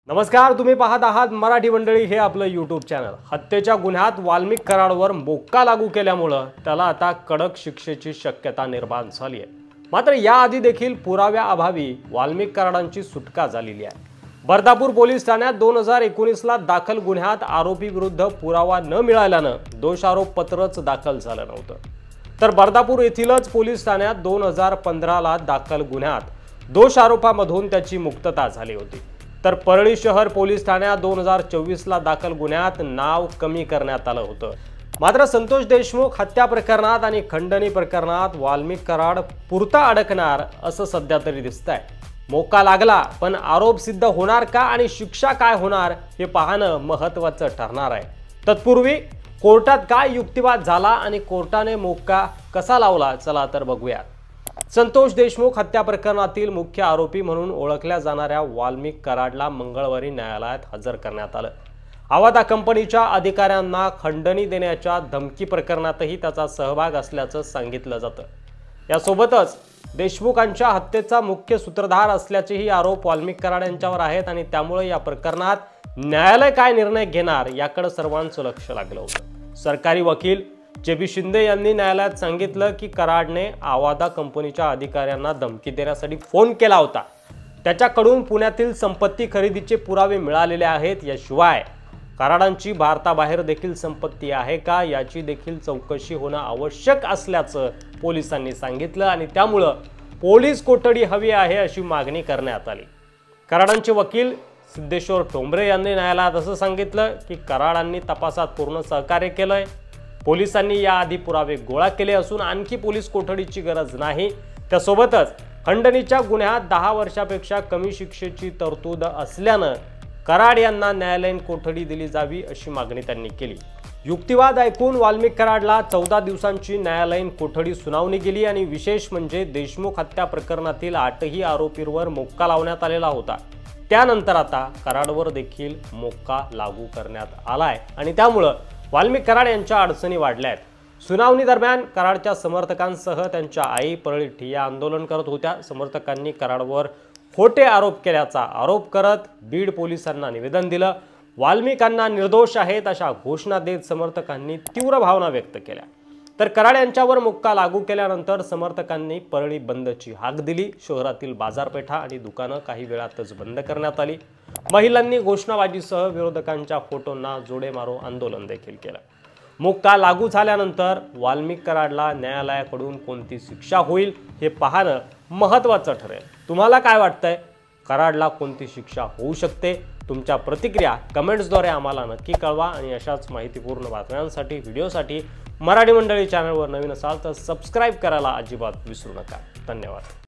नमस्कार, तुम्ही पाहत आहात मराठी मंडळी हे आपलं यूट्यूब चॅनल। हत्येच्या गुन्ह्यात वाल्मिक कराडवर मोक्का लागू केल्यामुळे त्याला आता कडक शिक्षेची शक्यता निर्माण झाली आहे। मात्र याआधी देखील पुराव्याअभावी वाल्मिक कराडांची सुटका झालेली आहे। बर्दापूर पोलीस ठाण्यात 2019 ला दाखल गुन्ह्यात आरोपी विरुद्ध पुरावा न मिळाल्याने दोषारोप पत्रच दाखल झालं नव्हतं। तर बर्दापूर येथीलच पोलीस ठाण्यात 2015 ला दाखल गुन्ह्यात दोषारोपामधून त्याची मुक्तता झाली होती। तर परळी शहर पोलीस ठाण्यात 2024 ला दाखल गुन्ह्यात नाव कमी करण्यात आलं होतं। मात्र संतोष देशमुख हत्या प्रकरणात आणि खंडणी प्रकरणात वाल्मिक कराड पुरता अडकणार असं सध्या तरी दिसतंय। मोक्का लागला, पण आरोप सिद्ध होणार का आणि शिक्षा काय होणार हे पाहणं महत्त्वाचं ठरणार आहे। तत्पूर्वी कोर्टात काय युक्तिवाद झाला आणि कोर्टाने मोक्का कसा लावला, चला तर बघूया। संतोष देशमुख हत्या प्रकरणातील मुख्य आरोपी म्हणून ओळखल्या जाणाऱ्या वाल्मिक कराडला मंगळवारी न्यायालयात हजर करण्यात आलं। आवादा कंपनीच्या अधिकाऱ्यांना खंडणी देण्याच्या धमकी प्रकरणातही त्याचा सहभाग असल्याचं सांगितलं जातं। यासोबतच देशमुखांच्या हत्येचा मुख्य सूत्रधार असल्याचेही आरोप वाल्मिक कराड यांच्यावर आहेत आणि त्यामुळे या प्रकरणात न्यायालय काय निर्णय घेणार याकडे सर्वांचं लक्ष लागलं होतं। सरकारी वकील जे.बी. शिंदे यांनी न्यायालयात सांगितलं की कराडने आवादा कंपनीच्या अधिकाऱ्यांना धमकी देण्यासाठी फोन केला होता। त्याच्याकडून पुण्यातील संपत्ती खरेदीचे पुरावे मिळालेले आहेत। याशिवाय कराडांची भारताबाहेर देखील संपत्ती आहे का याची देखील चौकशी होणं आवश्यक असल्याचं पोलिसांनी सांगितलं आणि त्यामुळे पोलीस कोठडी हवी आहे अशी मागणी करण्यात आली। कराडांचे वकील सिद्धेश्वर टोंबरे यांनी न्यायालयात असं सांगितलं की कराडांनी तपासात पूर्ण सहकार्य केलंय। पोलिसांनी याआधी पुरावे गोळा केले असून आणखी पोलीस कोठडीची गरज नाही। त्यासोबतच खंडणीच्या गुन्ह्यात 10 वर्षापेक्षा कमी शिक्षेची तरतूद असल्याने कराड यांना न्यायालयीन कोठडी दिली जावी अशी मागणी त्यांनी केली। युक्तिवाद ऐकून वाल्मिक कराडला 14 दिवसांची न्यायालयीन कोठडी सुनावणी गेली आणि विशेष म्हणजे देशमुख हत्या प्रकरणातील 8ही आरोपींवर मोक्का लावण्यात आलेला होता। त्यानंतर आता कराडवर देखील मोक्का लागू करण्यात आलाय आणि त्यामुळे वाल्मिक कराड यांच्या अडचणी वाढल्या आहेत। सुनावणी दरम्यान कराडच्या समर्थकांसह त्यांच्या आई परळी ठिय्या आंदोलन करत होत्या। समर्थकांनी कराडवर खोटे आरोप केल्याचा आरोप करत बीड पोलिसांना निवेदन दिलं। वाल्मिकांना निर्दोष आहेत अशा घोषणा देत समर्थकांनी तीव्र भावना व्यक्त केल्या। तर कराड यांच्यावर मोक्का लागू केल्यानंतर समर्थकांनी परळी बंदची हाक दिली। शहरातील बाजारपेठा आणि दुकानं काही वेळातच बंद करण्यात आली। महिलांनी घोषणाबाजीसह विरोधकांच्या फोटोंना जोडे मारो आंदोलन देखील केलं। मोक्का लागू झाल्यानंतर वाल्मिक कराडला न्यायालयाकडून कोणती शिक्षा होईल हे पाहणं महत्त्वाचं ठरेल। तुम्हाला काय वाटतंय? कराडला कोणती शिक्षा होऊ शकते? तुमच्या प्रतिक्रिया कमेंट्सद्वारे आम्हाला नक्की कळवा आणि अशाच माहितीपूर्ण बातम्यांसाठी व्हिडिओसाठी मराठी मंडळी चॅनलवर नवीन असाल तर सबस्क्राइब करायला अजिबात विसरू नका। धन्यवाद।